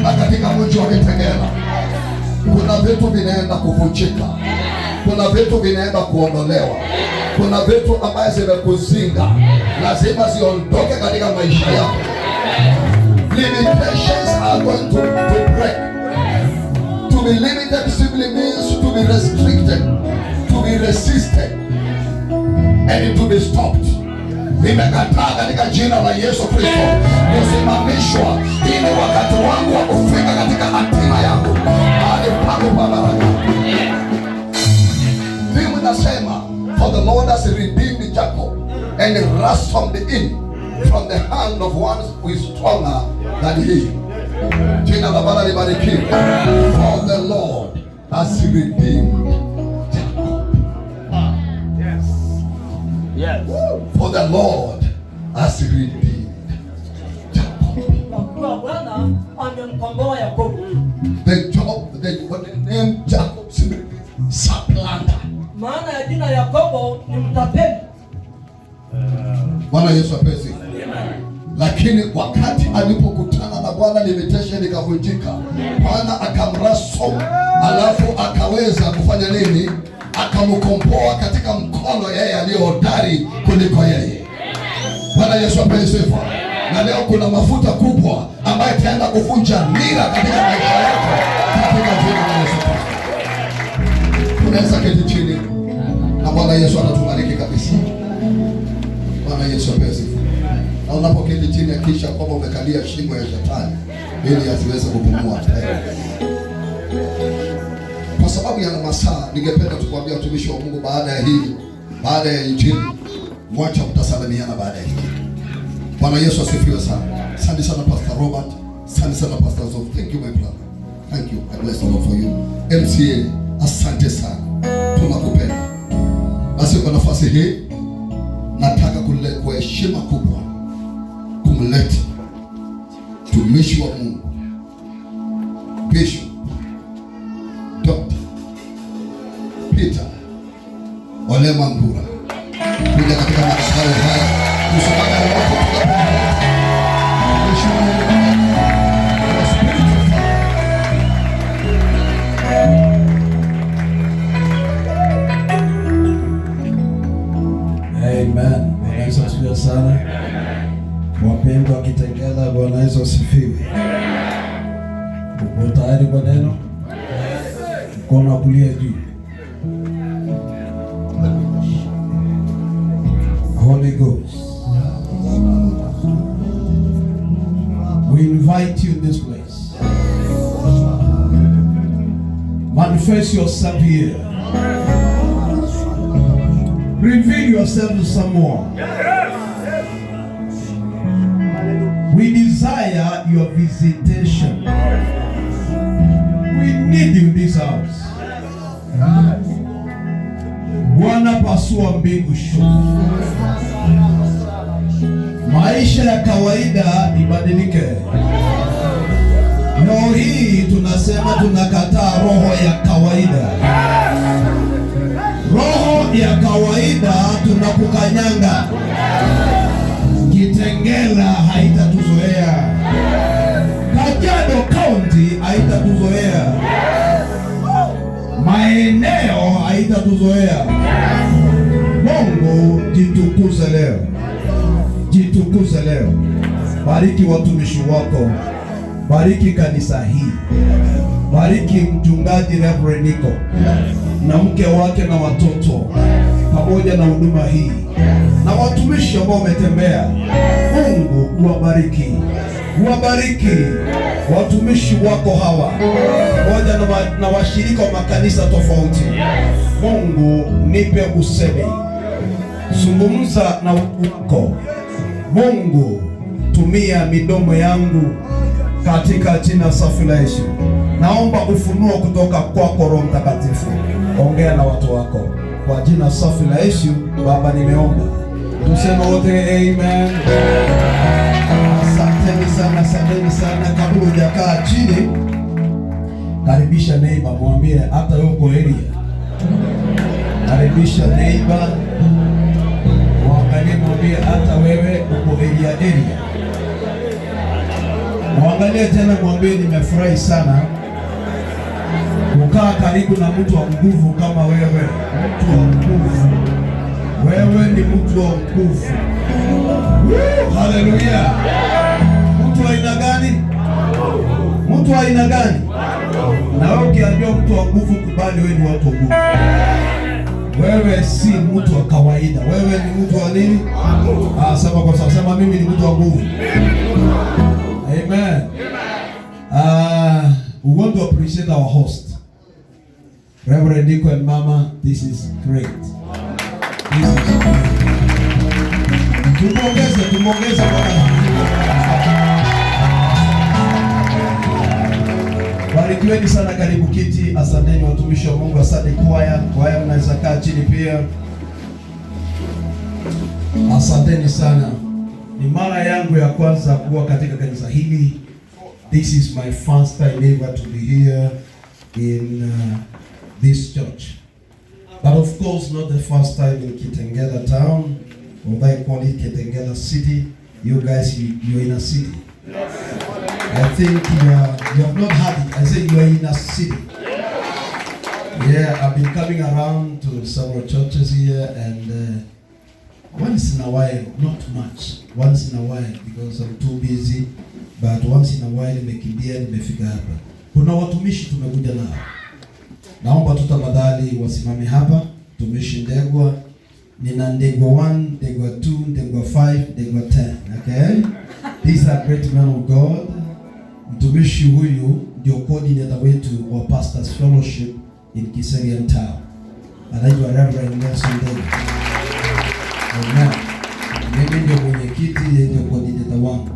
na katika mji wa Kitengela kuna vitu vinaenda kuvunjika, kuna vitu vinaenda kuondolewa, kuna vitu ambaye zimekuzinga lazima ziondoke katika maisha yako. Limitations are going to break. To be limited simply means to be restricted, to be resisted, and to be stopped. Nimekataa katika jina la Yesu Kristo kusimamishwa ili wakati wangu wa kufika katika hatima yangu hadi pango pa baraka. Biblia inasema, for the Lord has redeemed Jacob and ransomed him from the hand of one who is stronger than he. Jina la Bwana libarikiwe. For the Lord has redeemed Jacob. Yes. For the Lord has redeemed Jacob. The name Jacob simply means supplanter. Maana ya jina Yakobo ni mtapeli. Bwana Yesu apesi. Lakini wakati alipokutana na Bwana, limitation ikavunjika. Bwana akamraso, alafu akaweza kufanya nini? Akamkomboa katika mkono yeye aliye hodari kuliko yeye. Bwana Yesu apewe sifa. Na leo kuna mafuta kubwa ambayo itaenda kuvunja nira katika maisha yako katika jina la Yesu Kristo. Unaweza keti chini na Bwana Yesu anatubariki kabisa. Bwana Yesu apewe sifa. Na unapoketi chini hakikisha kwamba umekalia shingo ya shetani ili asiweze kupumua. Kwa sababu ya masaa, ningependa tukwambia watumishi wa Mungu, baada ya injili mwacha mtasalimiana baada ya hili. Bwana Yesu asifiwe sana. Asante sana Pastor Robert. Asante sana Pastor Zof. Thank you my brother. Thank you. I bless the Lord for you. MCA, asante sana. Tunakupenda. Basi kwa nafasi hii nataka kwa heshima kubwa kumleta mtumishi wa Mungu Bishop Dr. Peter Ole Mambura kuja katika madhabahu haya kusimama wote Amen. Bwana Yesu asifiwe sana. Wapendwa Kitengela, Bwana Yesu asifiwe. Uko tayari kwa neno? Mkono wa kulia juu. Holy Ghost, we invite you in this place. Manifest yourself here. Reveal yourself to someone. We desire your visitation. We need you in this house. Bwana, pasua mbingu shuka. Maisha ya kawaida ibadilike. Leo hii tunasema tunakataa roho ya kawaida. Roho ya kawaida tunakukanyanga. Kitengela haitatuzoea. Kajiado County haitatuzoea. Maeneo haitatuzoea. Mungu, jitukuze leo. Jitukuze leo. Bariki watumishi wako. Bariki kanisa hii. Bariki mchungaji Reverend Nico na mke wake na watoto pamoja na huduma hii na watumishi ambao wametembea. Mungu uwabariki. Uwabariki watumishi wako hawa pamoja na washirika wa makanisa tofauti. Mungu, nipe usemi. Zungumza na wako. Mungu, tumia midomo yangu katika jina safi la Yesu. Naomba ufunuo kutoka kwako Roho Mtakatifu. Ongea na watu wako kwa jina safi la Yesu. Baba, nimeomba. Tuseme wote amen. Asanteni sana, asanteni sana. Kabla hujakaa chini, karibisha neighbor, mwambie hata wewe uko area. Karibisha neighbor, mwambie hata wewe uko area. Mwangalie tena, mwambie nimefurahi sana kukaa karibu na mtu wa nguvu kama wewe. Mtu wa nguvu. Wewe ni mtu wa nguvu. Haleluya. Mtu wa aina gani? Mtu wa aina gani? Na wewe ukiambia mtu wa nguvu, kubali wewe ni watu wa nguvu. Wewe si mtu wa kawaida. Wewe ni mtu wa nini? Sema kwa sababu sema mimi ni mtu wa nguvu. Amen. We want to appreciate our host, Reverend Nico and Mama. This is great. Tumongeze Bwana. Barikiweni sana, karibu kiti. Asanteni watumishi wa Mungu, asante kwaya mnaweza kaa chini pia. Asanteni sana. Ni mara yangu ya kwanza kuwa katika kanisa hili. This is my first time ever to be here in this church. But of course not the first time in Kitengela town, or I call it Kitengela city. You guys, you're in a city. Yes. I think you have not had it. I said you are in a city. Yeah, I've been coming around to several churches here, and once in a while, not much. Once in a while because I'm too busy, but once in a while nimekimbia, nimefika hapa. Kuna watumishi tumekuja nao. Naomba tutafadhali wasimame hapa. Tumishi Ndegwa, nina Ndegwa 1, Ndegwa 2, Ndegwa 5, Ndegwa 10. Okay? These are great men of God. Mtumishi huyu ndio coordinator wetu wa Pastors Fellowship in Kiserian Town. Anaitwa Reverend Nelson Ndegwa. Amen. Mimi ndio mwenyekiti, yeye ndio coordinator wangu.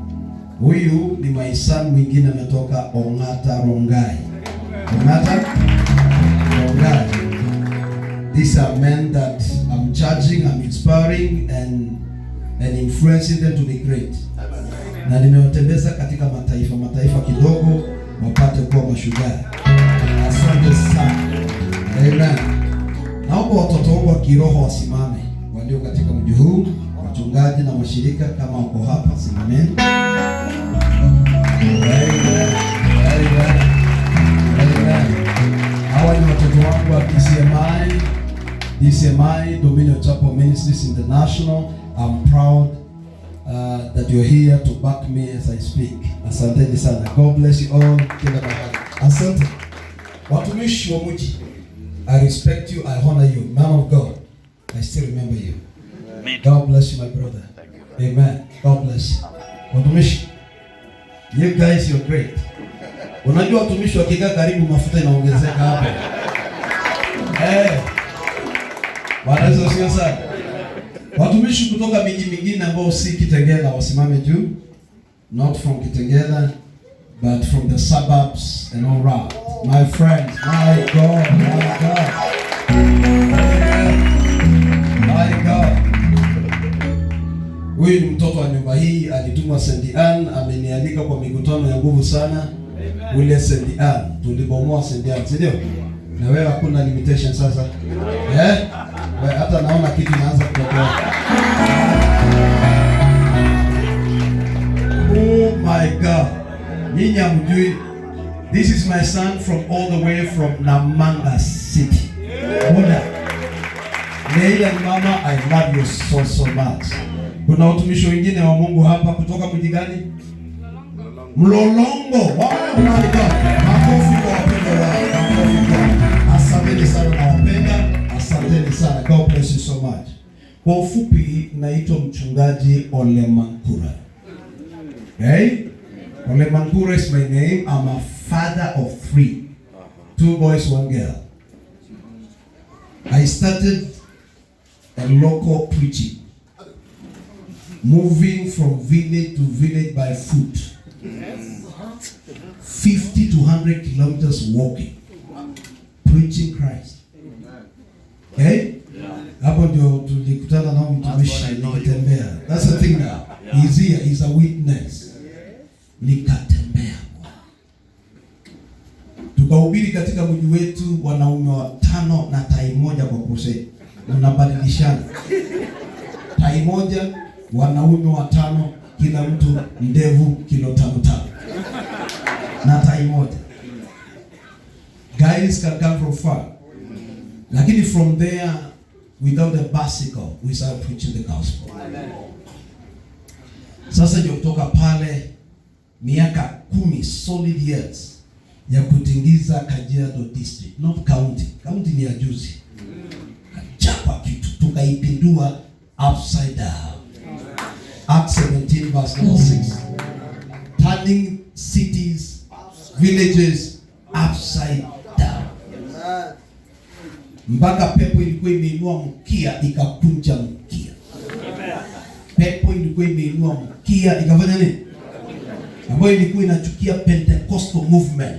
Huyu ni my son mwingine ametoka Ongata Rongai. Ongata Rongai. These are men that I'm charging, I'm inspiring and influencing them to be great. Na nimewatembeza katika mataifa kidogo wapate kuwa mashujaa. Asante sana. Amen. Naomba watoto wangu wa kiroho wasimame, walio katika mji huu, wachungaji na mashirika kama wako hapa, simameni. Amen. Hawa ni watoto wangu wa DCMI, Dominion Chapel Ministries International. I'm proud that you're here to back me as I speak. Asanteni sana. God bless you all. Kila mahali. Asante. Watumishi wa mji, I respect you, I honor you. Man of God, I still remember you. Amen. God bless you, my brother. Thank you. Amen. God bless you. Watumishi, you guys, you're great. Unajua watumishi wakikaa karibu mafuta inaongezeka hapa. Bwana Yesu asifiwe sana. Watumishi kutoka miji mingine ambao si Kitengela wasimame juu. Not from Kitengela, but from the suburbs and all around. My friends, my God. My God. Huyu ni mtoto wa nyumba hii, alitumwa St. Ann, amenialika kwa mikutano ya nguvu sana. Ule St. Ann, tulibomoa St. Ann, si ndio? Na wewe hakuna limitation sasa. Wewe hata naona kitu inaanza kutoka. Oh my God. Nyinyi hamjui. This is my son from all the way from Namanga City. Bona. Leila mama, I love you so much. Kuna watumishi wengine wa Mungu hapa kutoka mji gani? Mlolongo. Wow, my God. Makofi kwa wapendwa wao. Asanteni sana na wapenda. Asanteni sana. God bless you so much. Kwa ufupi, naitwa mchungaji Ole Mankura. Okay? Ole Mankura is my name. I'm a father of 3. 2 boys, 1 girl. I started a local preaching, moving from village to village by foot. 50 to 100 kilometers walking, preaching Christ. Okay? Hapo ndio tulikutana na mtumishi nikitembea. That's the thing now. He's here, he's a witness. Nikatembea. Tukahubiri katika mji wetu, wanaume 5 na tai moja kwa crusade. Unabadilishana. Tai moja, wanaume 5, kila mtu ndevu kilo 5. time moja. Guys can come from far. Lakini from there, without a bicycle, we start preaching the gospel. Sasa ndio kutoka pale miaka 10 solid years ya kutingiza Kajiado district, not county. County ni ya juzi. Kachapa kitu, tukaipindua upside down. Acts 17 verse 6. Turning cities, villages upside down. Mpaka pepo ilikuwa imeinua mkia ikakunja mkia. Pepo ilikuwa imeinua mkia ikafanya nini? Ambayo ilikuwa inachukia Pentecostal movement.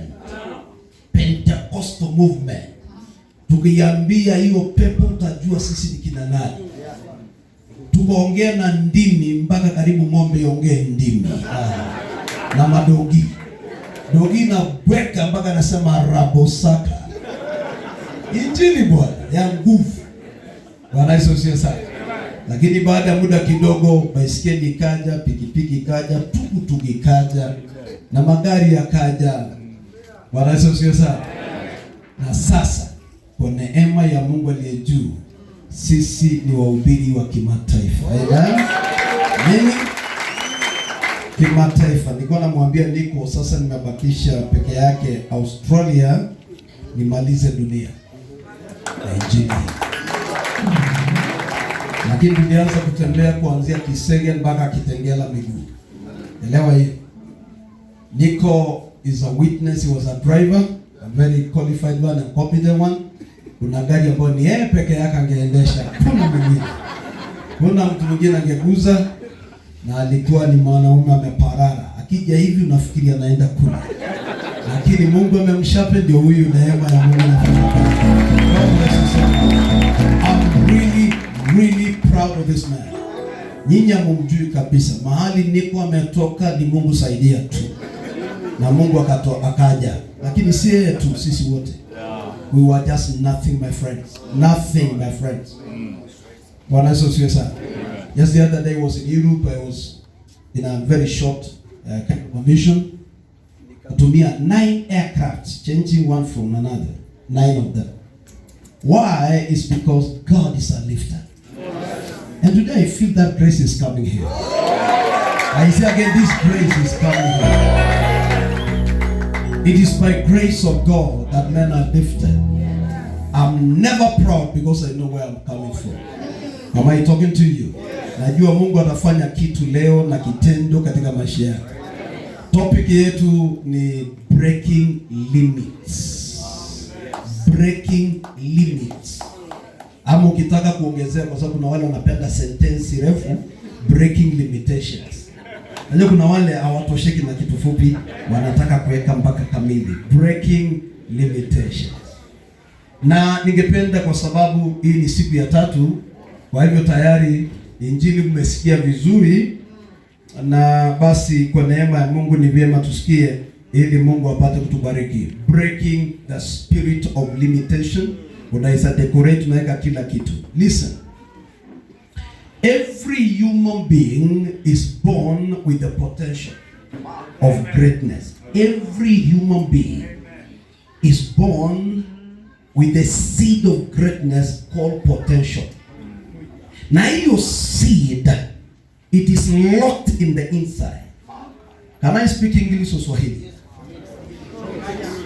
Pentecostal movement. Tukiambia hiyo pepo utajua sisi ni kina nani. Tukaongea na ndimi mpaka karibu ng'ombe iongee ndimi. Na madogi. Dogi na bweka mpaka nasema rabosaka. Injili Bwana ya nguvu. Bwana Yesu asifiwe sana. Lakini baada ya muda kidogo baisikeli ikaja, pikipiki ikaja, tukutuku ikaja na magari yakaja. Bwana Yesu asifiwe sana. Na sasa kwa neema ya Mungu aliye juu sisi ni wahubiri wa kimataifa. Amen. Nini? Kimataifa. Nilikuwa namwambia niko sasa nimebakisha peke yake Australia nimalize dunia. Injili. Lakini tulianza kutembea kuanzia Kisenge mpaka Kitengela miguu. Elewa hii. Nico is a witness, he was a driver, a very qualified one and competent one. Kuna gari ambayo ni yeye peke yake angeendesha, kuna mwingine. Kuna mtu mwingine angeguza na alikuwa ni mwanaume ameparara. Akija hivi unafikiri anaenda kule. Lakini Mungu amemshape ndio huyu neema ya Mungu inafanya. I'm really proud of this man. Nyinyi hamumjui kabisa. Mahali niko ametoka ni Mungu saidia tu. Na Mungu akaja. Lakini si yeye tu, sisi wote. We were just nothing, my friends. Nothing, my friends. Bwana Yesu asifiwe sana. Just the other day I was in Europe. I was in a very short kind of mission. Kutumia 9 aircrafts, changing one from another. 9 of them. Why? Is because God is a lifter. And today I feel that grace is coming here. I say again, this grace is coming here. It is by grace of God that men are lifted. I'm never proud because I know where I'm coming from. Am I talking to you? Najua Mungu atafanya kitu leo na kitendo katika maisha yako. Topic yetu ni breaking limits. Breaking limits. Ama ukitaka kuongezea kwa sababu kuna wale wanapenda sentence refu, breaking limitations. Najua kuna wale hawatosheki na kitu fupi, wanataka kuweka mpaka kamili. Breaking limitations. Na ningependa kwa sababu hii ni siku ya 3, kwa hivyo tayari injili mmesikia vizuri, na basi kwa neema ya Mungu ni vyema tusikie ili Mungu apate kutubariki. Breaking the spirit of limitation. Unaweza decorate naweka kila kitu. Listen. Every human being is born with the potential of greatness. Every human being is born with the seed of greatness called potential. Na hiyo seed, it is locked in the inside. Can I speak English or Swahili?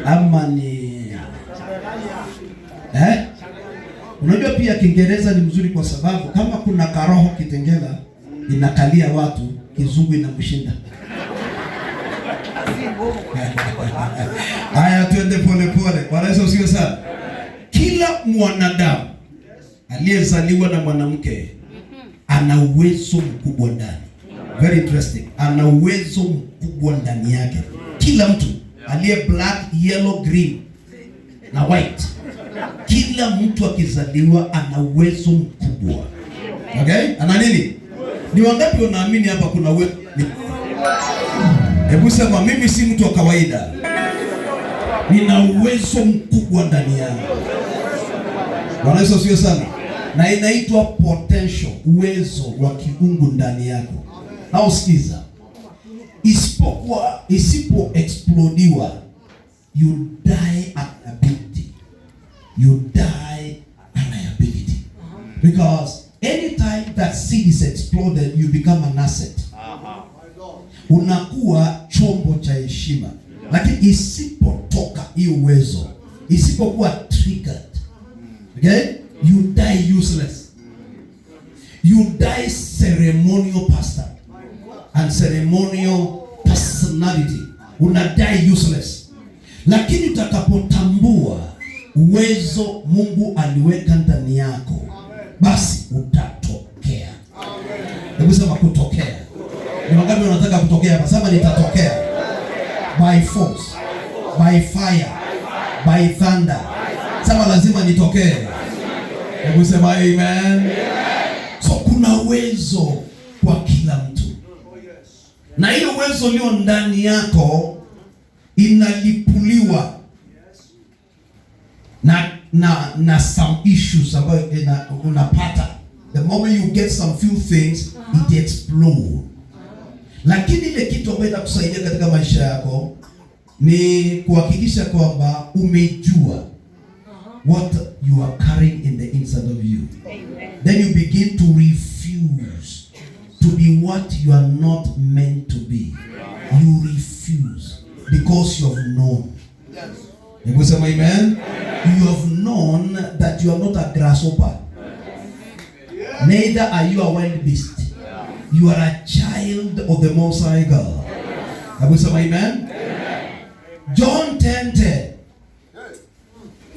Ama ni unajua pia Kiingereza ni mzuri kwa sababu kama kuna karoho Kitengela inakalia watu, Kizungu inamshinda. Haya, tuende pole pole. Bwana Yesu asifiwe sana. Kila mwanadamu aliyezaliwa na mwanamke ana uwezo mkubwa ndani. Very interesting. Ana uwezo mkubwa ndani yake. Kila mtu aliye black, yellow, green na white. Kila mtu akizaliwa ana uwezo mkubwa. Okay? Ana nini? Ni wangapi wanaamini hapa kuna uwezo? Hebu sema mimi si mtu wa kawaida. Nina uwezo mkubwa ndani yangu. Bwana Yesu asifiwe sana. Na inaitwa potential, uwezo wa kiungu ndani yako. Au sikiza. Isipo explodiwa you die at ability. You die at liability. Because anytime that seed is exploded, you become an asset. Unakuwa chombo cha heshima. Lakini isipotoka hiyo uwezo, isipokuwa triggered, okay, you die useless. You die ceremonial pastor and ceremonial personality. Una die useless. Lakini utakapotambua uwezo Mungu aliweka ndani yako, basi utatokea. Hebu sema kutokea. Ni wangapi wanataka kutokea? Nasema nitatokea. By force, by fire, by thunder. Sema lazima nitokee. Hebu sema amen. So kuna uwezo kwa kila mtu. Na hiyo uwezo ulio ndani yako inalipuliwa na some issues ambayo unapata. The moment you get some few things, it explode. Lakini ile kitu ambayo inakusaidia katika maisha yako ni kuhakikisha kwamba umejua what you are carrying in the inside of you. Then you begin to refuse to be what you are not meant to be. You refuse because you have known. You say amen? You have known that you are not a grasshopper. Neither are you a wild beast. You are a child of the Most High God. You say amen? John 10:10.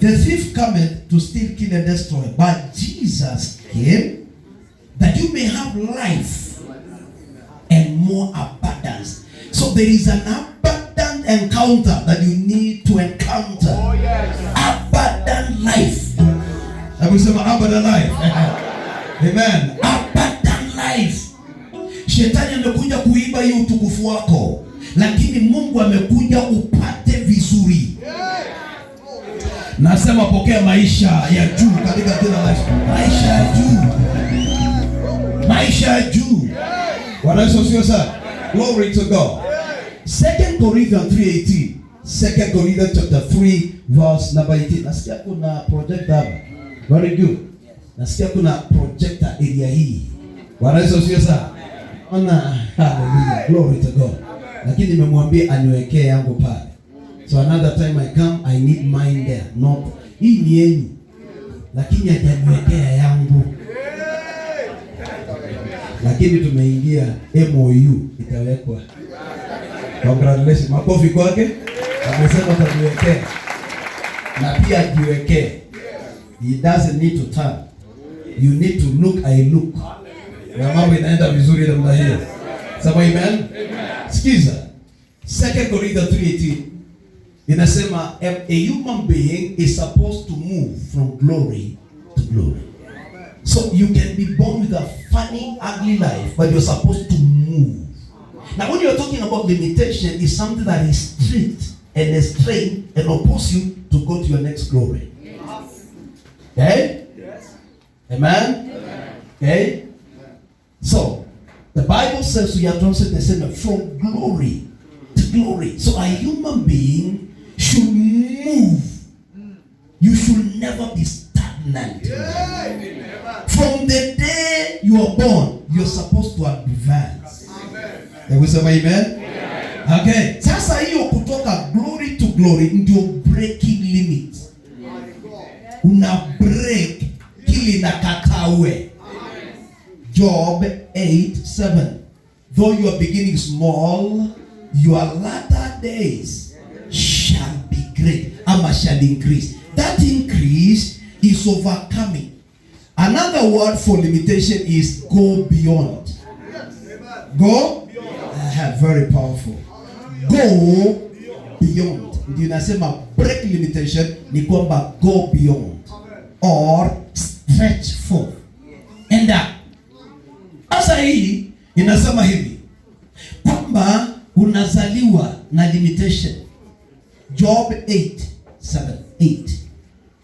The thief cometh to steal, kill, and destroy. But Jesus came that you may have life and more abundance. So there is an abundant encounter that you need to encounter. Abundant life. I will say abundant life. Amen. Abundant life. Shetani amekuja kuiba hiyo utukufu wako, lakini Mungu amekuja upate vizuri. Nasema pokea maisha ya juu katika jina la Yesu. Maisha ya juu. Maisha ya juu. Bwana Yesu asifiwe sana. Glory to God. 2 Corinthians 3:18. 2 Corinthians chapter 3 verse number 18. Nasikia kuna projector hapa. Very good. Nasikia kuna projector area hii. Bwana Yesu asifiwe sana. Ona, hallelujah. Glory to God. Lakini nimemwambia aniwekee yangu pale. So another time I come, I need mine there. Not hii ni yenu, lakini hajaniwekea yangu. Lakini tumeingia MOU, itawekwa. Congratulations. Makofi kwake. Amesema ataniwekea. Na pia ajiwekee. He doesn't need to turn. You need to look, I look. Na mambo inaenda vizuri namna hiyo. Sema amen. Sikiza. 2 Corinthians 3:18. Inasema a human being is supposed to move from glory to glory. So you can be born with a funny, ugly life, but you're supposed to move. Now when you're talking about limitation, it's something that is strict and strained and oppose you to go to your next glory. Okay? Amen? Okay? So the Bible says we are translated from glory to glory. So a human being should move. You should never be stagnant. From the day you are born, you're supposed to advance. Amen. Amen. Okay. Sasa hiyo kutoka glory to glory ndio breaking limits. Una break kili na katawe. Job 8:7. Though you are beginning small, your latter days shall be great. Ama shall increase. That increase is overcoming. Another word for limitation is go beyond. Go beyond. Very powerful. Go beyond. Ndio nasema break limitation ni kwamba go beyond or stretch forth. And asa hii inasema hivi kwamba unazaliwa na limitation. Job 8:7.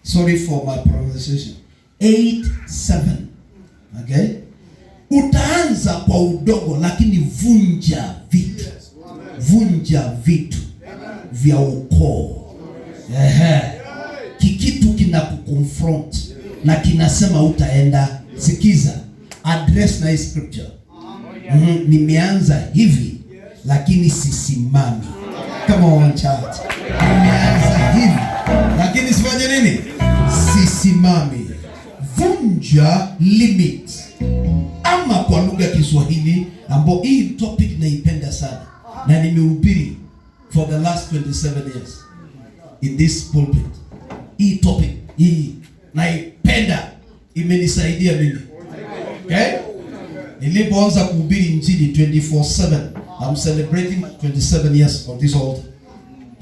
Sorry for my pronunciation. 8:7. Okay? Utaanza kwa udogo lakini vunja vitu. Vunja vitu vya ukoo. Kikitu kinakuconfront na kinasema utaenda. Sikiza, address na hii scripture. Nimeanza hivi lakini sisimami. Kama wanchati, nimeanza hivi lakini sifanye nini? Sisimami. Vunja limit. Ama kwa lugha ya Kiswahili, ambao hii topic naipenda sana na nimehubiri for the last 27 years in this pulpit. Hii topic hii naipenda, imenisaidia mimi. Okay? Nilipoanza kuhubiri injili 24/7, I'm celebrating 27 years of this altar.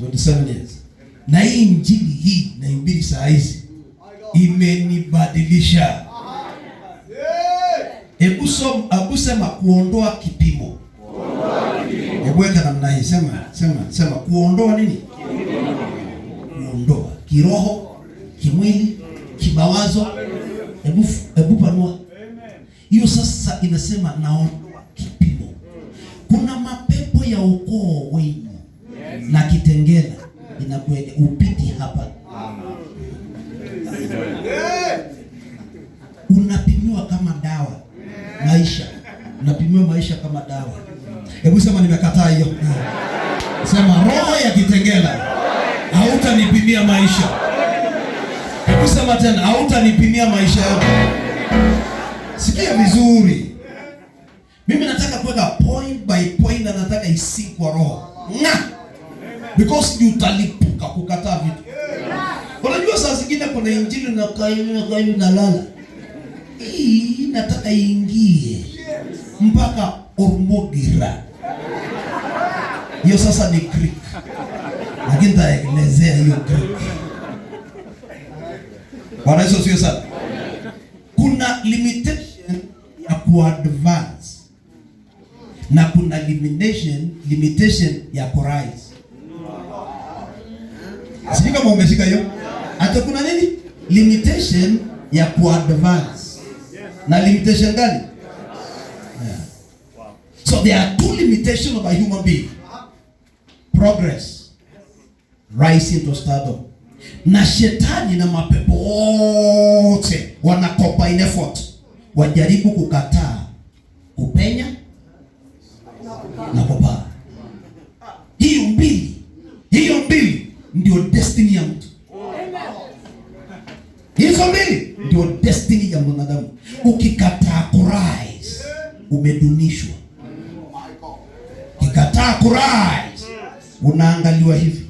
27 years. Na hii injili hii naihubiri saa hizi imenibadilisha. Hebu sema kuondoa kipimo. Hebu weka namna hii, sema kuondoa nini? Kuondoa kiroho, kimwili, kimawazo. Hebu panua. Hiyo sasa inasema naondoa kipimo. Kuna mapepo ya ukoo wenu na Kitengela inakwenda upiti hapa. Unapimiwa kama dawa. Maisha. Unapimiwa maisha kama dawa. Hebu sema nimekataa hiyo. Sema roho ya Kitengela, hautanipimia maisha. Hebu sema tena, hautanipimia maisha yangu. Sikia vizuri. Mimi nataka kuweka point by point na nataka isi kwa roho. Because utalipuka kukataa vitu. Unajua saa zingine kuna injili na kaini na lala. Hii nataka iingie mpaka Ormogira. Hiyo sasa ni Greek. Lakini nitaelezea hiyo Greek. Bwana Yesu asifiwe sana. Kuna limitation ya kuadvance na kuna limitation ya kurise. Sijui kama umeshika hiyo. Hata kuna nini? Limitation ya kuadvance. Na limitation gani? Yeah. So there are two limitations of a human being. Progress, rise into stardom. Na shetani na mapepo wote wanakopa in effort wajaribu kukataa kupenya na kupaa. Hiyo mbili ndio destiny ya mtu. Hizo mbili ndio destiny ya mwanadamu. Ukikataa kurise, umedunishwa. Ukikataa kurise, unaangaliwa hivi.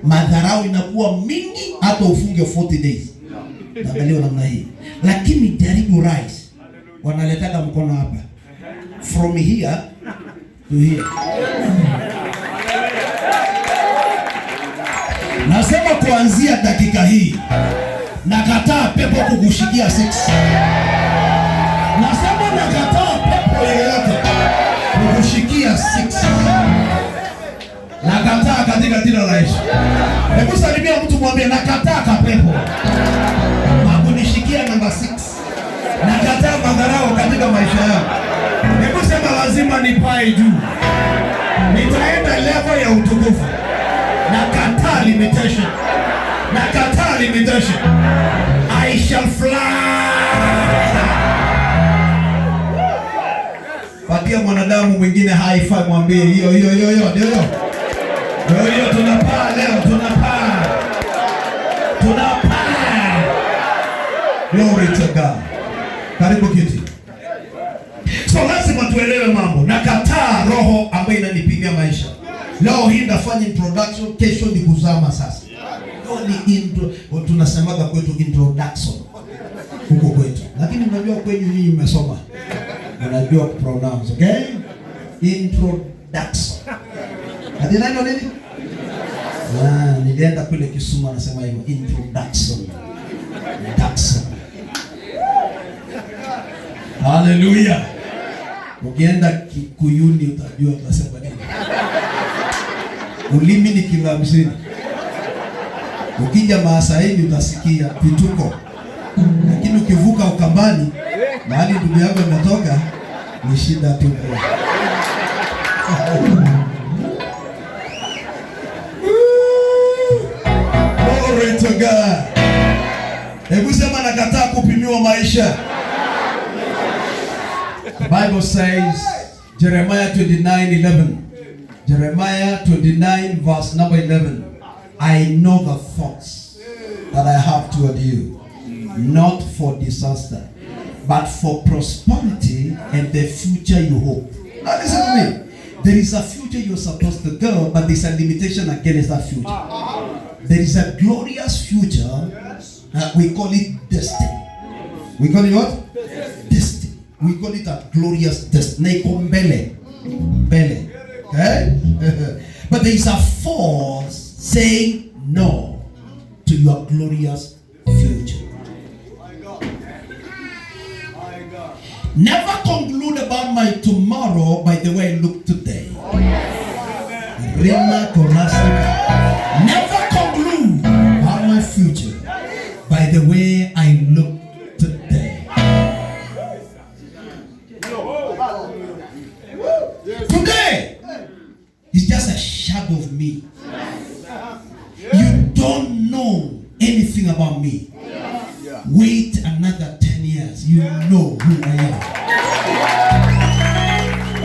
Madharau inakuwa mingi hata ufunge 40 days. Naangaliwa namna hii. Lakini jaribu rise, wanaletaka mkono hapa. From here to here. Nasema kuanzia dakika hii nakataa pepo kukushikia 6. Nasema nakataa pepo yoyote kukushikia 6. Nakataa katika jina la Yesu. Hebu salimia mtu mwambie nakataa kapepo makunishikia namba 6. Nakataa madharau katika maisha yangu. Hebu sema lazima nipae juu. Nitaenda level ya utukufu. Nakataa limitation. Nakataa limitation. I shall fly. Patia mwanadamu mwingine high five, mwambie hiyo tunapaa leo, tunapaa. Glory to God. Karibu kiti. So lazima tuelewe mambo. Nakataa roho ambayo inanipimia maisha. Leo hii nafanya introduction, kesho ni kuzama sasa. Ni intro, tunasemaga kwetu introduction huko kwetu. Lakini unajua kwenye nyinyi mmesoma. Unajua pronounce, okay? Introduction. Hadi neno nini? Nilienda kule Kisumu anasema hivyo, introduction. Introduction. Hallelujah. Ukienda Kikuyuni utajua utasema nini. Ulimi ni kilo 50. Ukija Maasaini utasikia vituko. Lakini ukivuka Ukambani mahali ndugu yako ametoka ni shida tu. Hebu sema nakataa kupimiwa maisha. The Bible says, Jeremiah 29:11. Jeremiah 29 verse number 11. I know the thoughts that I have toward you, not for disaster, but for prosperity and the future you hope. Now listen to me. There is a future you're supposed to go, but there's a limitation against that future. There is a glorious future. We call it destiny. We call it what? Destiny. We call it a glorious destiny. Bele. Okay? But there is a force saying no to your glorious future. Never conclude about my tomorrow by the way I look today. Never conclude about my future by the way I look today. Today is just a shadow of me. You don't know anything about me. Wait another 10 years, you know who I am.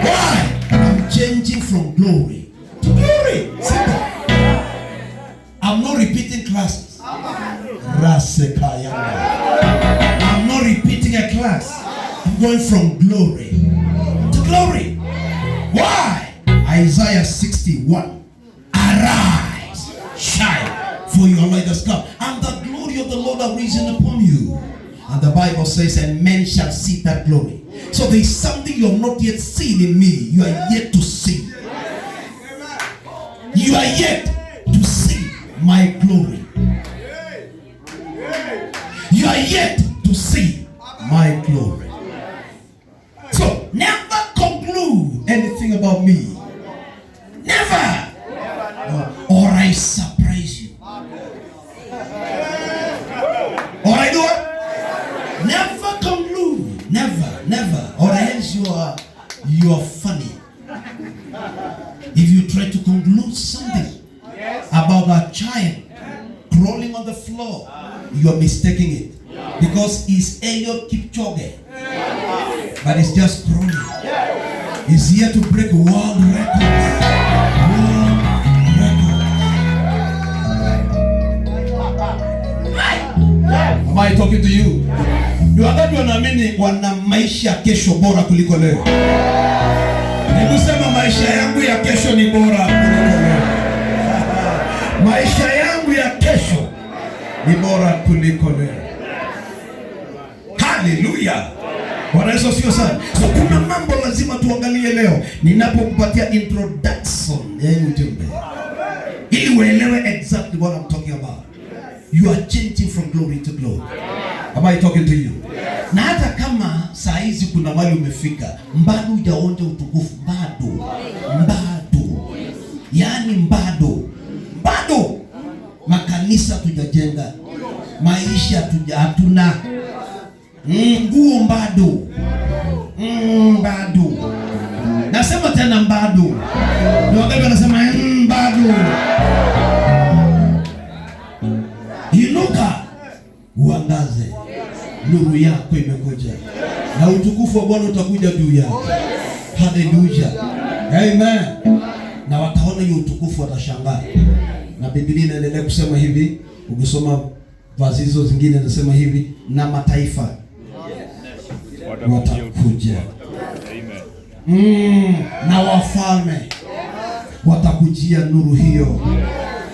Why? I'm changing from glory to glory. Simple. I'm not repeating classes. I'm not repeating a class. I'm going from glory to glory. Why? Isaiah 61. Arise, shine, for your light has come, and the glory of the Lord has risen upon you. And the Bible says, and men shall see that glory. So there is something you have not yet seen in me. You are yet to see. You are yet to see my glory. You are yet to see my glory. So never conclude anything about me. Never. Or I surprise you. Or I do what? Never conclude. Never. Or else you are funny. If you try to conclude something about a child crawling on the floor, you are mistaking it. Because it's Eliud Kipchoge. But it's just crawling. He's here to break world records. Am I talking to you? Ni wakati wanaamini wana maisha kesho bora kuliko leo. Hebu sema maisha yangu ya kesho ni bora kuliko leo. Maisha yangu ya kesho ni bora kuliko leo. Hallelujah. Bwana Yesu asifiwe sana. So kuna mambo lazima tuangalie leo ninapokupatia introduction ya ujumbe. Ili uelewe exactly what I'm talking about. You are changing from glory to glory. Am I talking to you? Na hata kama saa hizi kuna mahali umefika, bado hujaonja utukufu, bado. Yaani bado. Makanisa tujajenga. Maisha hatuna. Nguo bado. Nasema tena bado. Ndio wakati wanasema bado. Inuka uangaze, nuru yako imekuja na utukufu wa Bwana utakuja juu yako. Hallelujah. Amen. Na wataona hiyo utukufu, watashangaa. Na Biblia inaendelea kusema hivi, ukisoma vazi hizo zingine inasema hivi, na mataifa watakuja. Na wafalme watakujia nuru hiyo.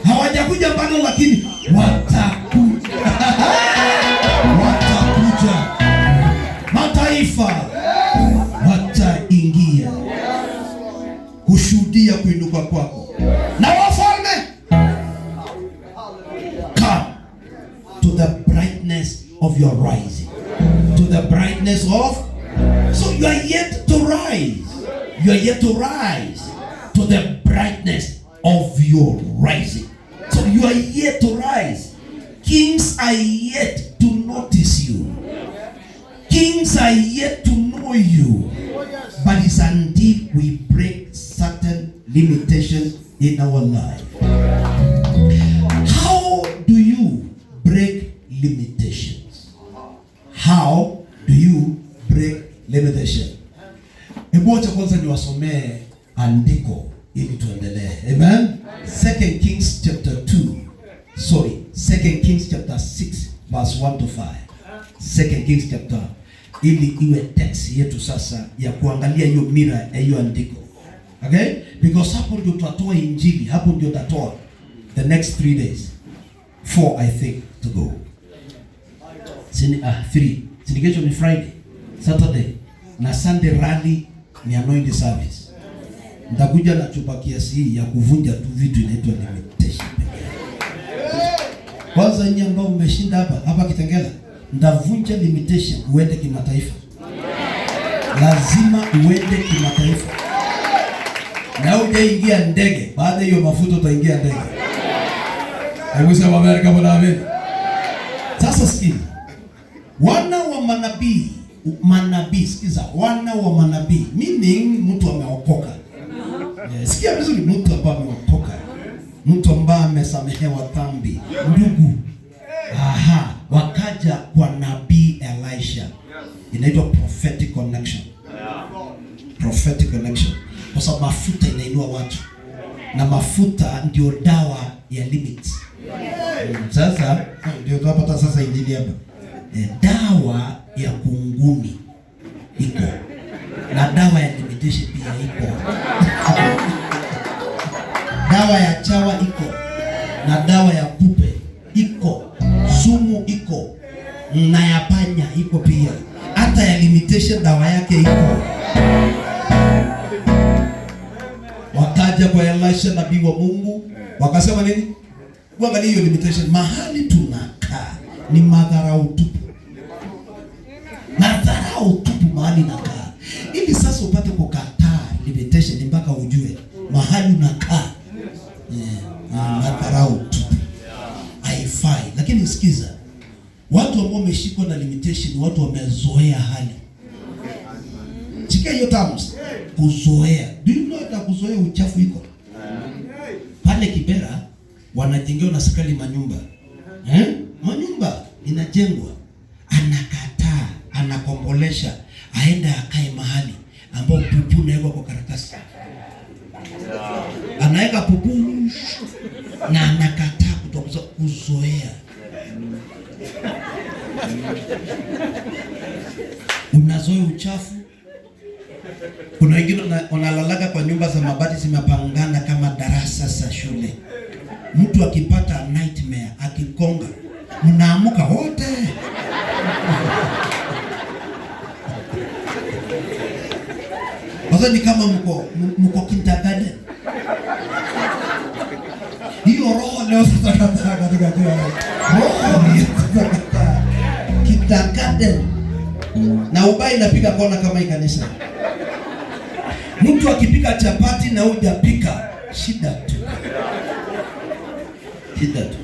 Hawajakuja bado, lakini watakuja. Mataifa wataingia kushuhudia kuinuka kwako. Na wafalme, come to the brightness of your rising. To the brightness of. So you are yet to rise. You are yet to rise to the brightness of your rising. So you are yet to rise. Kings are yet to notice you. Kings are yet to know you. But it's until we break certain limitations in our life. How do you break limitation? 1-5. 2 Kings chapter 1. Ili iwe text yetu sasa ya kuangalia hiyo mira ya hiyo andiko. Okay? Because hapo ndio tutatoa injili, hapo ndio tutatoa the next 3 days. 4 I think to go. 3. Syndication ni Friday, Saturday na Sunday rally ni anointing service. Nitakuja na chupa kiasi hii ya kuvunja tu vitu inaitwa limitation. Kwanza nyinyi ambao mmeshinda hapa Kitengela, ndavunja limitation uende kimataifa. Lazima uende kimataifa. Na ujaingia ndege, baada hiyo mafuta utaingia ndege. Hebu sema Amerika bwana amen. Sasa sikiza. Wana wa manabii, sikiza, wana wa manabii, meaning mtu ameokoka. Sikia vizuri, mtu ambaye ameokoka. Mtu ambaye amesamehewa dhambi. Ndugu. Wakaja kwa nabii Elisha. Inaitwa prophetic connection. Prophetic connection. Kwa sababu mafuta inainua watu. Na mafuta ndio dawa ya limits. Sasa ndio tunapata sasa injili hapa. Dawa ya kunguni iko. Na dawa ya limitation pia iko. Dawa ya chawa iko. Na dawa ya kupe iko. Sumu iko. Na ya panya iko pia. Hata ya limitation dawa yake iko. Wakaja kwa Elisha nabii wa Mungu, wakasema nini? Angalia hiyo limitation, mahali tunakaa ni madharau tupu. Madharau tupu mahali nakaa. Ili sasa upate kukataa limitation mpaka ujue mahali unakaa. Madharau tupu. Haifai. Lakini sikiza. Watu ambao wameshikwa na limitation, watu wamezoea hali. Sikia hiyo terms. Kuzoea. Do you know that kuzoea uchafu iko? Pale Kibera wanajengewa na serikali manyumba. Manyumba inajengwa. Anakataa, anakombolesha, aenda akae mahali ambao pupu nawekwa kwa karatasi. Anaweka pupu na anakataa kutoka kuzoea. Unazoea uchafu. Kuna wengine wanalalaga kwa nyumba za mabati zimepangana kama darasa za shule. Mtu akipata nightmare, akikonga, mnaamuka wote. Sasa ni kama mko kindergarten. Hiyo roho leo tutakataa katika roho tutakataa kindergarten. Na ubaya inapiga kona kama ikanisa. Mtu akipika chapati na hujapika, shida tu. Shida tu.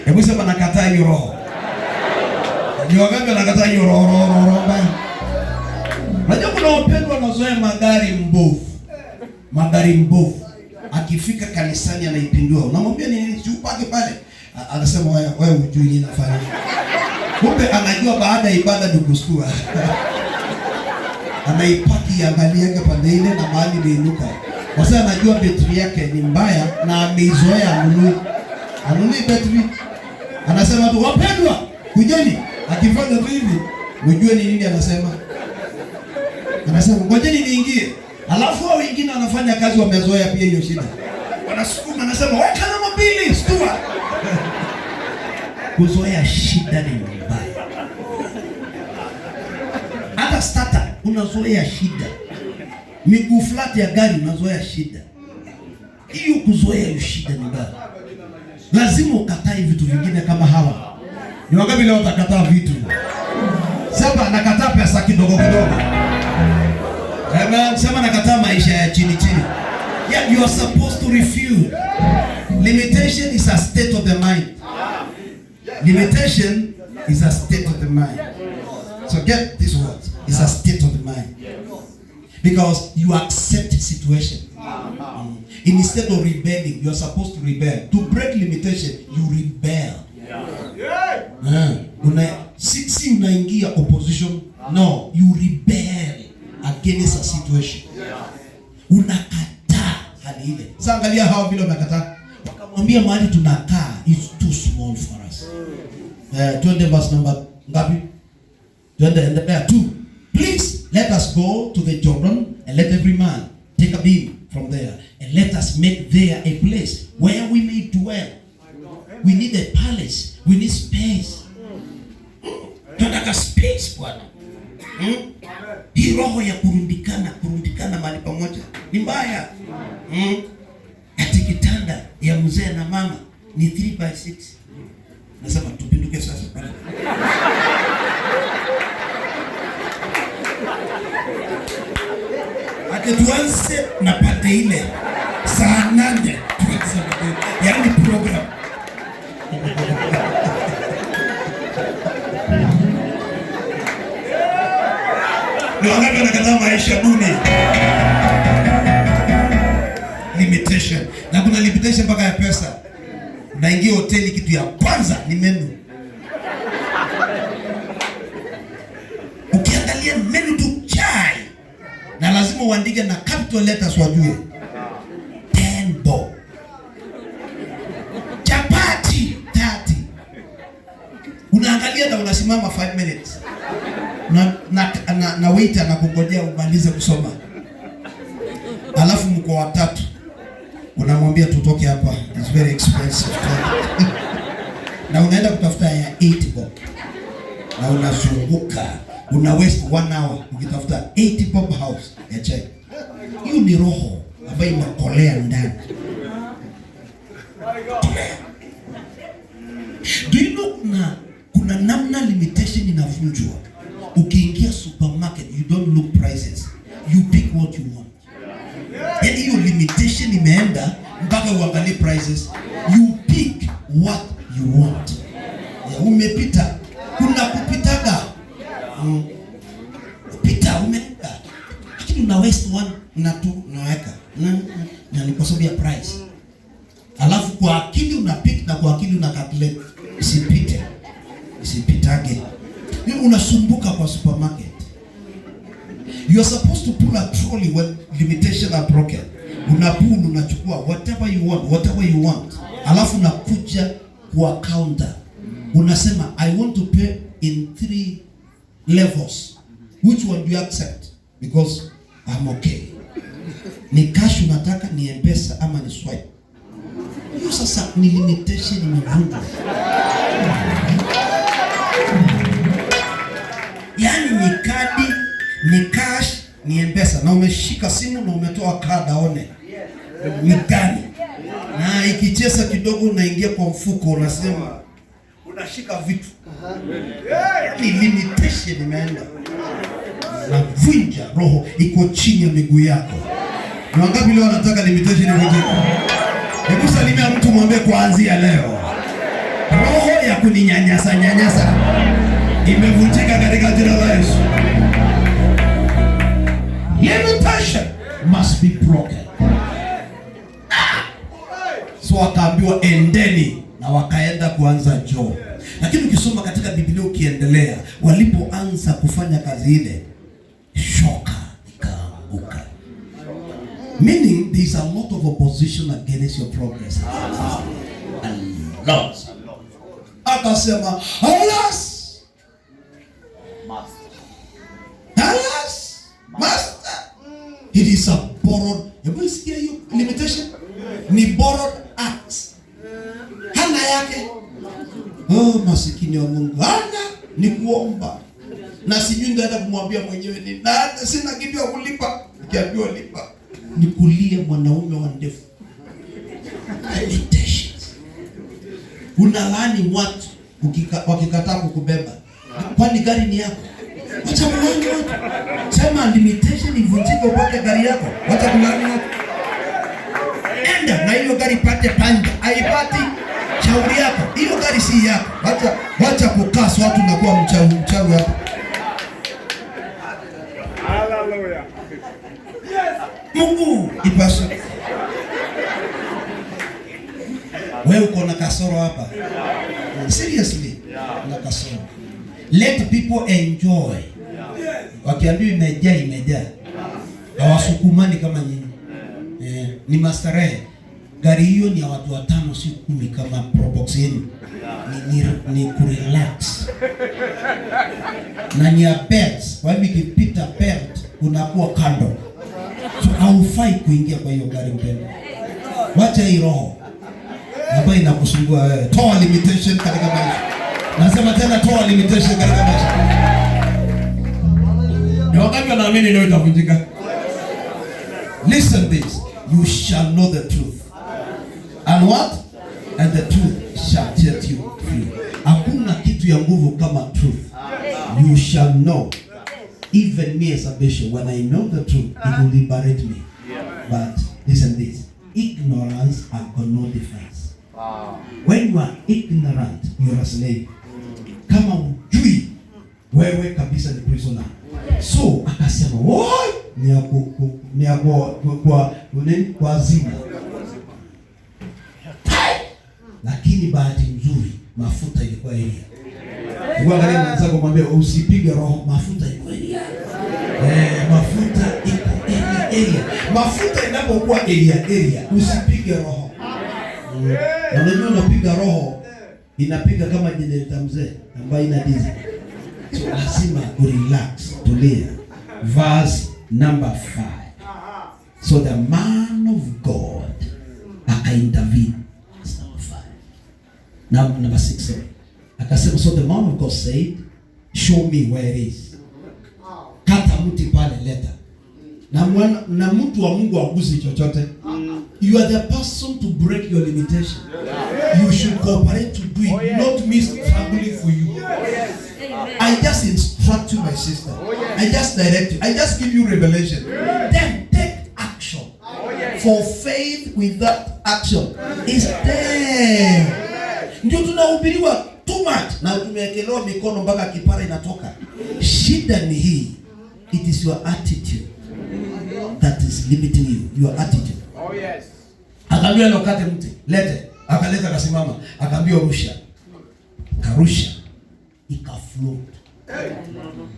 Hebu sema nakataa hiyo roho. Ni wangapi wanakataa hiyo roho mbaya? Unajua kuna wapendwa wanazoea magari mbovu. Magari mbovu. Akifika kanisani anaipindua. Unamwambia nini? Upake pale. Anasema wewe hujui nini nafanya. Kumbe anajua baada ya ibada ndio kustua. Anaipaki angalia yake pande ile na mahali imeinuka. Kwa sababu anajua betri yake ni mbaya na ameizoea anunui betri. Anasema tu wapendwa, kujeni. Akifanya tu hivi, ujue ni nini anasema. Anasema ngojeni niingie. Alafu hao wengine wanafanya kazi wamezoea pia hiyo shida. Wanasukuma anasema weka namba 2, stua. Kuzoea shida ni mbaya. Hata starter unazoea shida. Miguu flat ya gari unazoea shida. Hiyo kuzoea hiyo shida ni mbaya. Lazima ukatae vitu vingine kama hawa. Ni wangapi leo utakataa vitu? Sasa nakataa pesa kidogo kidogo. Sema nakataa maisha ya chini. Yeah, you are supposed to refuse. Limitation is a state of the mind. Limitation is a state of the mind. So get this word. It's a state of the mind. Because you accept the situation. Instead of rebelling, you are supposed to rebel. To break limitation, you rebel. Si unaingia opposition. No, you rebel against a situation. Unakataa hali ile. Sasa angalia hao vile wanakataa. Wakamwambia mahali tunakaa is too small for us. Twende verse number ngapi? Twende endelea 2. Please let us go to the Jordan and let every man take a beam from there and let us make there a place where we may dwell. We need a palace. We need space. Tunataka space bwana. Hii roho ya kurundikana mahali pamoja ni mbaya. Ati kitanda ya mzee na mama ni 3x6. Nasema tupinduke sasa pale. Ati tuanze na pate ile saa 8 yaani program. Ni wangapi wanakataa maisha duni? Limitation. Na kuna limitation mpaka ya pesa. Naingia hoteli kitu ya kwanza ni menu. Ukiangalia menu tu chai. Na lazima uandike na capital letters wajue. 10 bob. Chapati 30. Unaangalia na unasimama 5 minutes. Na waiter anakungojea umalize kusoma. Alafu mko watatu. Unamwambia tutoke hapa. It's very expensive. Na unaenda kutafuta ya 80 bob. Na unazunguka. Una waste 1 hour ukitafuta 80 bob house ya chai. Hiyo ni roho ambayo inakolea ndani. Do you know kuna namna limitation inavunjwa? Ukiingia supermarket, you don't look prices. You pick what you want. Yaani hiyo limitation imeenda mpaka uangalie prices. You pick what you want. Umepita. Kuna kupitaga. Kupita umeenda. Lakini una waste one na two unaweka. Na ni kwa sababu ya price. Alafu kwa akili una pick na kwa akili una calculate. Isipite. Isipitage. Unasumbuka kwa supermarket. You are supposed to pull a trolley when limitations are broken. Unapull, unachukua whatever you want. Alafu unakuja kwa counter. Unasema I want to pay in 3 levels. Which one do you accept? Because I'm okay. Ni cash unataka, ni M-Pesa ama ni swipe? Hiyo sasa ni limitation imevunjwa. Yaani ni kadi, ni cash, ni M-Pesa. Na umeshika simu na umetoa card aone. Ni gani? Na ikicheza kidogo unaingia kwa mfuko unasema unashika vitu. Ni limitation imeenda. Na vunja roho iko chini ya miguu yako. Ni wangapi leo wanataka limitation ivunjike? Hebu salimia mtu mwambie kuanzia leo roho ya kuninyanyasa imevunjika katika jina la Yesu. Limitation must be broken. So wakaambiwa endeni, na wakaenda kuanza job. Lakini ukisoma katika Biblia ukiendelea, walipoanza kufanya kazi ile, shoka ikaanguka. Meaning there is a lot of opposition against your progress. A lot. Akasema, alas! Master. It is a borrowed. Hebu isikia hiyo limitation? Ni borrowed acts. Hana yake. Oh, masikini wa Mungu. Hana ni kuomba. Na sijui ngaenda kumwambia mwenyewe ni na sina kitu ya kulipa. Ukiambiwa lipa. Ni kulia mwanaume wa ndefu. Limitations. Unalaani watu wakikataa kukubeba. Kwani gari ni yako? Wacha kulaani watu. Sema limitation ivunjike upate gari yako. Wacha kulaani watu. Enda na hiyo gari pate panja. Haipati shauri yako. Hiyo gari si yako. Wacha kukasa watu na kuwa mchawi hapo. Hallelujah. Mungu ipashe. Wewe uko na kasoro hapa. Seriously. Na kasoro. Let people enjoy. Wakiambiwa imejaa. Hawasukumani kama nyinyi. Ni mastarehe. Gari hiyo ni ya watu 5 si 10 kama probox yenu. Ni kurelax. Na ni ya pets. Kwa hivyo ikipita pet unakuwa kando. So haufai kuingia kwa hiyo gari mpendwa. Wacha hii roho ambayo inakusumbua wewe. Toa limitation katika maisha. Nasema tena toa limitation katika maisha. Ni wakati wanaamini leo itavunjika. Listen this. You shall know the truth. And what? And the truth shall set you free. Hakuna kitu ya nguvu kama truth. You shall know. Even me as a bishop, when I know the truth, it will liberate me. But listen this. Ignorance has got no difference. When you are ignorant, you are a slave. Kama ujui, wewe kabisa ni prisoner. So akasema, "Woi, ni kwa zima." Lakini bahati nzuri mafuta ilikuwa Elia. Uangalie mwanzo kumwambia usipige roho, mafuta ilikuwa Elia. Mafuta iko Elia. Mafuta inapokuwa Elia, usipige roho. Na unajua unapiga roho inapiga kama generator mzee ambayo ina diesel. So lazima relax, tulia. Verse number 5. So the man of God akaintervene. Now number 6. Akasema, so the man of God said, show me where it is. Kata mti pale leta. Na mtu wa Mungu agusi chochote. You are the person to break your limitation. You should cooperate to do it, not me struggling for you. I just instruct you, my sister. I just direct you. I just give you revelation. Then take action. For faith without action is dead. Ndio tunahubiriwa too much na tumewekelewa mikono mpaka kipara inatoka. Shida ni hii. It is your attitude that is limiting you. Your attitude. Oh yes. Akaambia lokate mti, lete. Akaleta akasimama, akaambia rusha. Karusha. Ikafloat.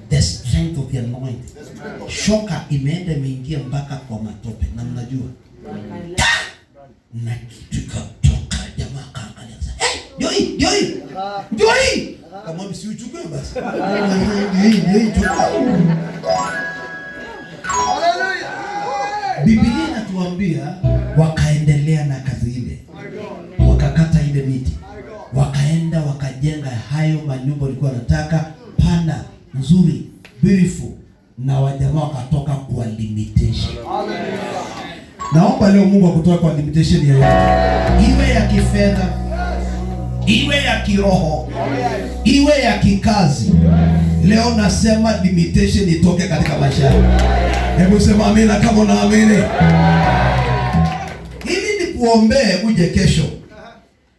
The strength of the anointing. Shoka imeenda imeingia mpaka kwa matope. Na mnajua. Na kitu katoka jamaa kaangalia. Joi. Kama msiuchukue basi. Biblia inatuambia wakaendelea na kazi ile. Wakakata ile miti. Wakaenda wakajenga hayo manyumba walikuwa wanataka, pana, nzuri, beautiful, na wajamaa wakatoka kwa limitation. Naomba leo Mungu akutoe kwa limitation yoyote. Iwe ya kifedha, iwe ya kiroho, iwe ya kikazi. Leo nasema limitation itoke katika maisha yako. Hebu sema amina kama unaamini. Ili nikuombee uje kesho.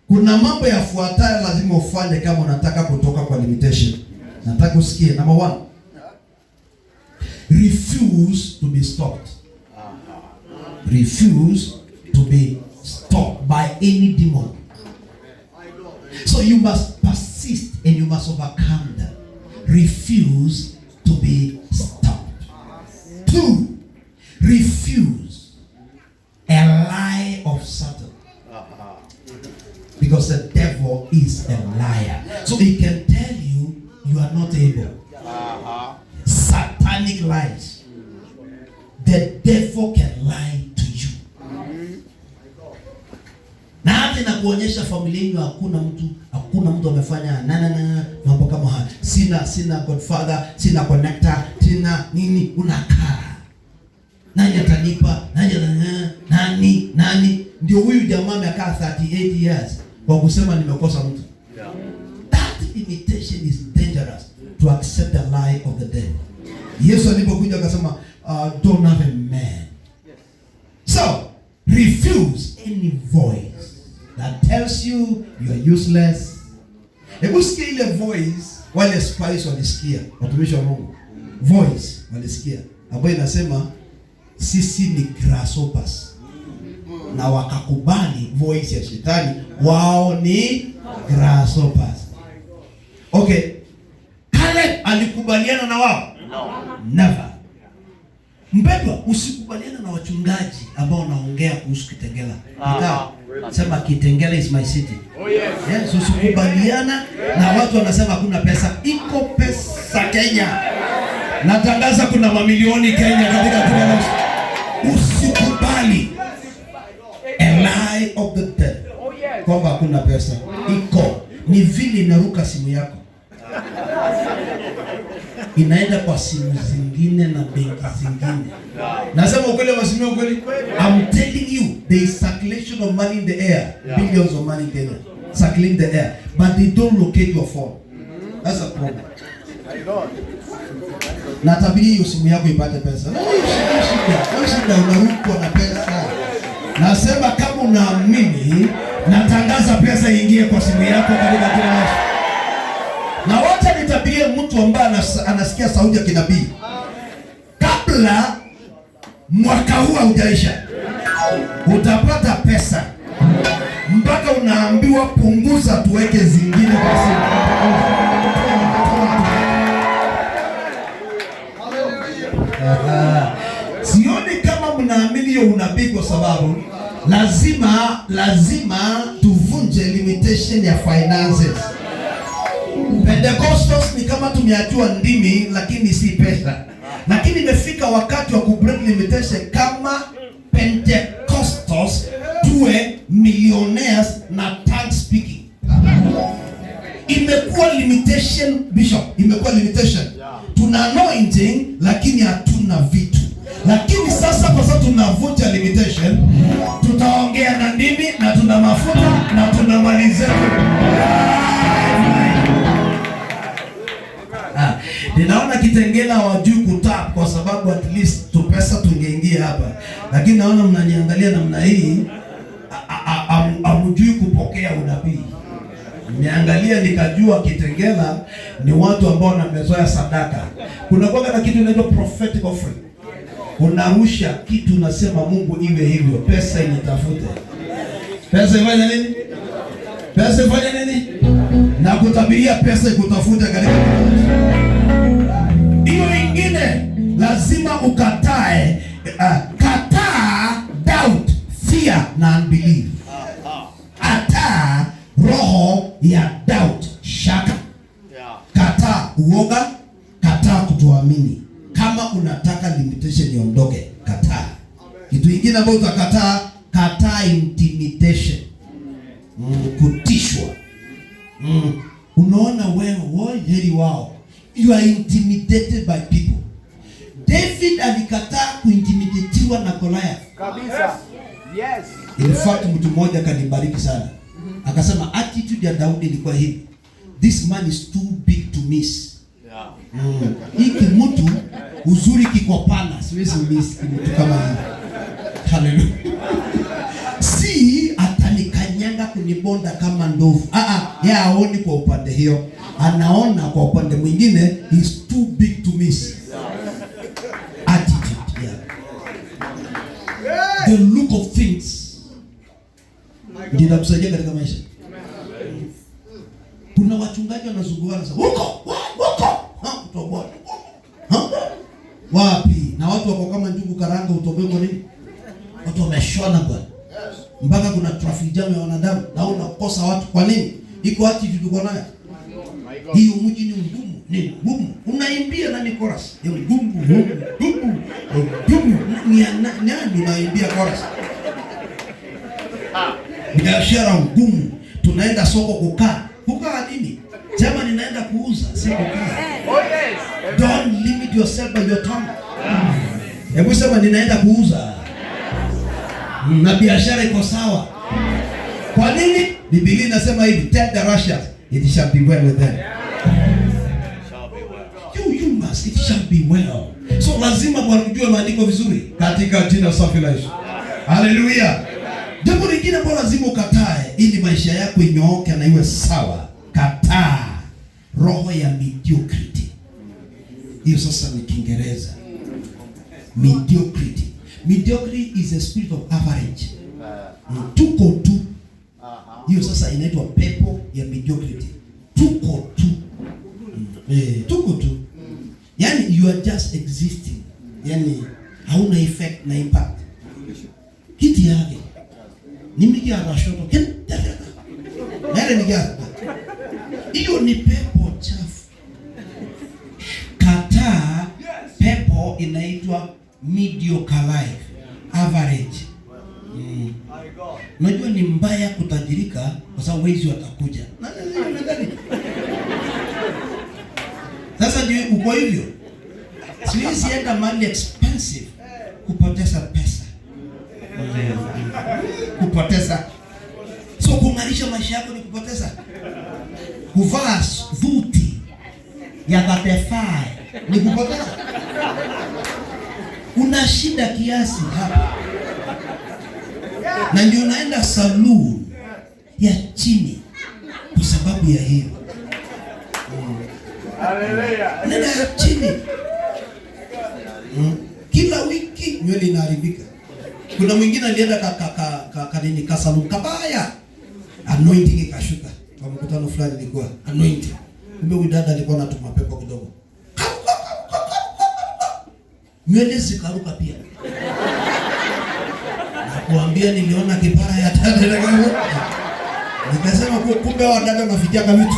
Kuna mambo yafuatayo lazima ufanye kama unataka kutoka kwa limitation. Nataka usikie. Number 1. Refuse to be stopped. Refuse to be stopped by any demon. So you must persist and you must overcome them. Refuse to be stopped. 2. Refuse a lie of Satan. Because the devil is a liar. So he can tell you you are not able. Satanic lies. The devil can lie to you. Na hata inakuonyesha familia yenu hakuna mtu amefanya mambo kama haya. Sina godfather, sina connector, sina nini, unakaa. Nani atanipa? Nani? Ndio huyu jamaa amekaa 38 years kwa kusema nimekosa mtu. That limitation is dangerous to accept the lie of the devil. Yesu alipokuja akasema don't have a man. So, refuse any voice that tells you are useless. Hebu sikia ile voice wale spies walisikia, watumishi wa Mungu. Voice walisikia ambayo inasema sisi ni grasshoppers. Na wakakubali voice ya shetani, wao ni grasshoppers. Okay. Caleb alikubaliana na wao? No. Never. Mpendwa, usikubaliana na wachungaji ambao wanaongea kuhusu Kitengela. Sema Kitengela is my city. Yes, usikubaliana na watu wanasema hakuna pesa. Iko pesa Kenya. Natangaza kuna mamilioni Kenya katika Kenya. Usikubali a lie of the devil kwamba hakuna pesa. Iko. Ni vile inaruka simu yako, inaenda kwa simu zingine na benki zingine. Nasema ukweli, masimio ukweli. I'm telling you, there is circulation of money in the air, billions of money in Kenya, circling the air, but they don't locate your phone. That's a problem. Na tabiri hiyo simu yako ipate pesa. Na shida unarukwa na pesa. Nasema kama unaamini, natangaza pesa ingie kwa simu yako katika kila nafsi. Na wote nitabirie mtu ambaye anasikia sauti ya kinabii. Kabla mwaka huu haujaisha, utapata pesa mpaka unaambiwa punguza tuweke zingine kwa simu. Sioni kama mnaamini hiyo unabii, kwa sababu lazima tuvunje limitation ya finances. Pentecostals ni kama tumeachua ndimi lakini si pesa. Lakini imefika wakati wa kubreak limitation kama Pentecostals tuwe millionaires na tongue speaking. Imekuwa limitation, Bishop, imekuwa limitation. Tuna anointing lakini hatuna vitu. Lakini sasa kwa sababu tunavunja limitation, tutaongea na ndimi na tuna mafuta na tuna mali zetu. Ninaona Kitengela hawajui kutap kwa sababu at least tu pesa tungeingia hapa. Lakini naona mnaniangalia namna hii, hamjui kupokea unabii. Niangalia nikajua Kitengela ni watu ambao wamezoea sadaka. Kuna kwa kitu inaitwa prophetic offering. Unarusha kitu unasema Mungu iwe hivyo, pesa initafute. Pesa ifanye nini? Pesa ifanye nini? Na kutabiria pesa ikutafute katika hiyo ingine. Lazima ukatae, kataa doubt, fear na unbelief. Kataa roho ya doubt, shaka. Kataa uoga, kataa kutoamini. Kama unataka limitation iondoke, kataa. Kitu kingine ambacho utakataa, kataa intimidation. Kutishwa. Unaona wewe heri wao. You are intimidated by people. David alikataa kuintimidatiwa na Goliath. Kabisa. Yes. In fact, mtu mmoja kanibariki sana. Akasema attitude ya Daudi ilikuwa hivi: this man is too big to miss. Hiki mtu uzuri kiko pana, siwezi miss mtu kama hivi. Hallelujah. Si atanikanyanga kunibonda kama ndovu. Yeye haoni kwa upande hiyo. Anaona kwa upande mwingine is too big to miss. Attitude, the look of things ndio kusaidia katika maisha. Kuna wachungaji wanazungua sasa, huko utobona wapi? Na watu wako kama njugu karanga, utobego nini? Watu wameshona bwana, mpaka kuna traffic jam ya wanadamu na unakosa watu. Kwa nini? Iko attitude tuko nayo. Hiyo mji ni ngumu, ni ngumu. Unaimbia nani chorus? Hiyo ngumu. Nani unaimbia chorus? Biashara ngumu. Tunaenda soko kukaa nini? Sema ninaenda kuuza, si kukaa. Don't limit yourself by your tongue. Hebu sema ninaenda kuuza. Na biashara iko sawa. Kwa nini? Biblia inasema hivi, tell the Russians it shall be well with them. You must, it shall be well. So lazima Bwana ujue maandiko vizuri katika jina safi la Yesu. Hallelujah. Jambo lingine ambalo lazima ukatae ili maisha yako inyooke na iwe sawa, kataa roho ya mediocrity. Hiyo sasa ni Kiingereza. Mediocrity. Mediocrity is a spirit of average. Tuko tu. Hiyo sasa inaitwa pepo ya mediocrity. Tuko tu. Tuko tu. Yani you are just existing. Yani Nimikiata shoto. Nere nikiata. Hiyo ni pepo chafu. Kataa pepo inaitwa mediocre life, average. Unajua ni mbaya kutajirika kwa sababu wezi watakuja. Sasa ndio uko hivyo. Siwezi enda mahali expensive kupoteza pesa. Kupoteza. So kung'arisha maisha yako ni kupoteza. Kuvaa vuti ya 35 ni kupoteza. Una shida kiasi hapa. Na ndio unaenda saloon ya chini kwa sababu ya hiyo. Haleluya. Nenda ya chini. Kila wiki nywele inaharibika. Kuna mwingine alienda ka salon kabaya. Anointing ikashuka. Kwa mkutano fulani ilikuwa anointing. Kumbe huyu dada alikuwa anatuma pepo kidogo. Nywele zikaruka pia. Nakuambia niliona kipara ya tanda. Nikasema kumbe wa dada nafikia kama vitu.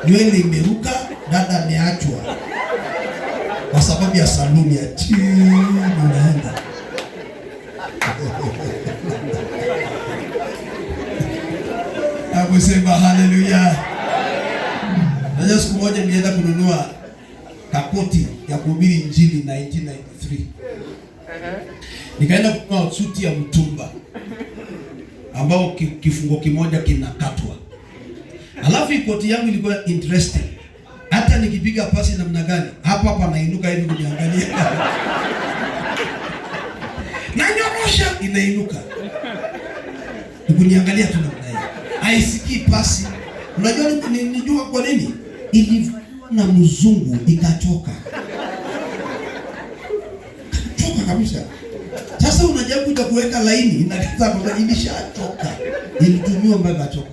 Nywele imeruka, dada ameachwa. Kwa sababu ya saluni ya chini unaenda. Hebu sema haleluya. Najua siku moja nilienda kununua kapoti ya kuhubiri injili 1993. Nikaenda kununua suti ya mtumba ambao kifungo kimoja kinakatwa. Alafu koti yangu ilikuwa interesting. Hata nikipiga pasi namna gani, hapa nainuka hivi kuniangalia. Na nyorosha inainuka. Kuniangalia tu namna hiyo. Haisikii pasi. Unajua nijua kwa nini? Ilivua na mzungu ikachoka. Choka kabisa. Sasa unajaribu kuja kuweka laini inakata kwa ilishachoka. Ilitumiwa mpaka choka.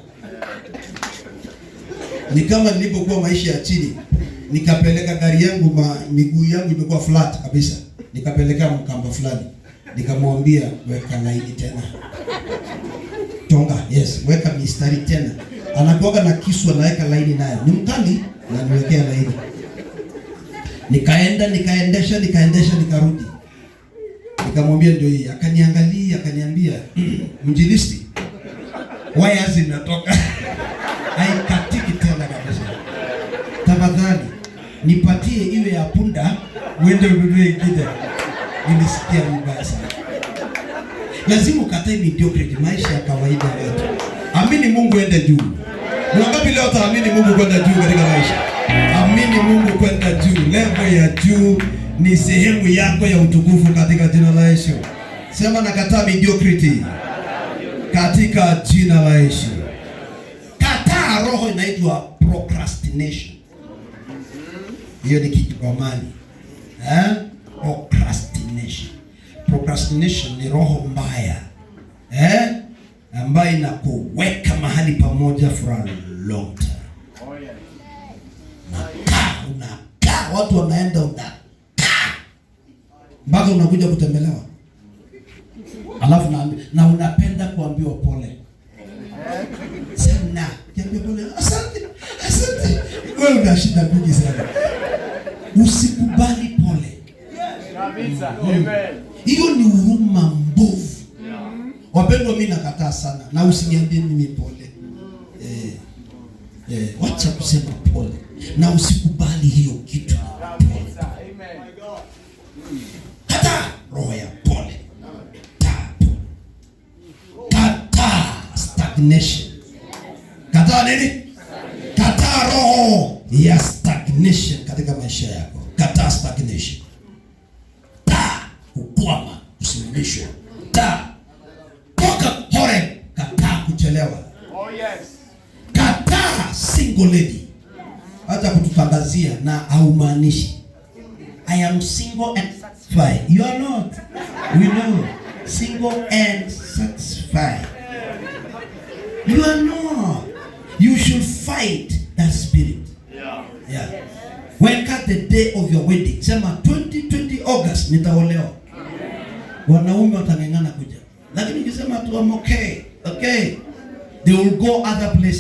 Ni kama nilipokuwa maisha ya chini, nikapeleka gari yangu miguu yangu imekuwa flat kabisa. Nikapeleka mkamba fulani. Nikamwambia weka laini tena. Tonga, yes, weka mistari tena. Anakuwa na kisu anaweka laini nayo. Ni mkali na niwekea laini. Nikaendesha nikarudi. Nikamwambia ndio hii. Akaniangalia, akaniambia, "Mjilisti, waya zinatoka." Haikatiki tena kabisa. Tafadhali nipatie iwe ya punda uende ununue ingine. Nilisikia vibaya sana. Lazima ukatae mediocrity, maisha ya kawaida yetu. Amini Mungu ende juu. Wangapi leo taamini Mungu kwenda juu katika maisha? Amini Mungu kwenda juu. Level ya juu ni sehemu yako ya utukufu katika jina la Yesu. Sema nakataa mediocrity katika jina la Yesu. Kataa roho inaitwa procrastination. Hiyo ni kitu kwa mali. Procrastination. Procrastination ni roho mbaya. Ambayo inakuweka mahali pamoja for a long time. Unakaa, watu wanaenda unakaa. Mpaka unakuja kutembelewa. Alafu na unapenda kuambiwa pole. Sana. Kiambia pole. Asante. Wewe una shida nyingi sana. Usikubali pole. Kabisa. Amen. Hiyo ni huruma mbovu. Wapendwa, mimi nakataa sana na usiniambie mimi pole. Wacha kusema pole na usikubali hiyo kitu. Pole. Amen. Kataa roho ya pole. Kataa stagnation. Kataa nini? Kataa roho ya stagnation katika maisha yako. Kataa stagnation. Kukwama, kusimamishwa. Toka hore, kataa kuchelewa. Oh yes. Kataa single lady. Hata kututangazia na haumaanishi. I am single and satisfied. You are not. We know. Single and satisfied. You are not. You should fight that spirit. Yeah. Weka the day of your wedding. Sema 2020 August nitaolewa. Wanaume watang'ang'ana kuja. Lakini ukisema tu I'm okay, they will go other places.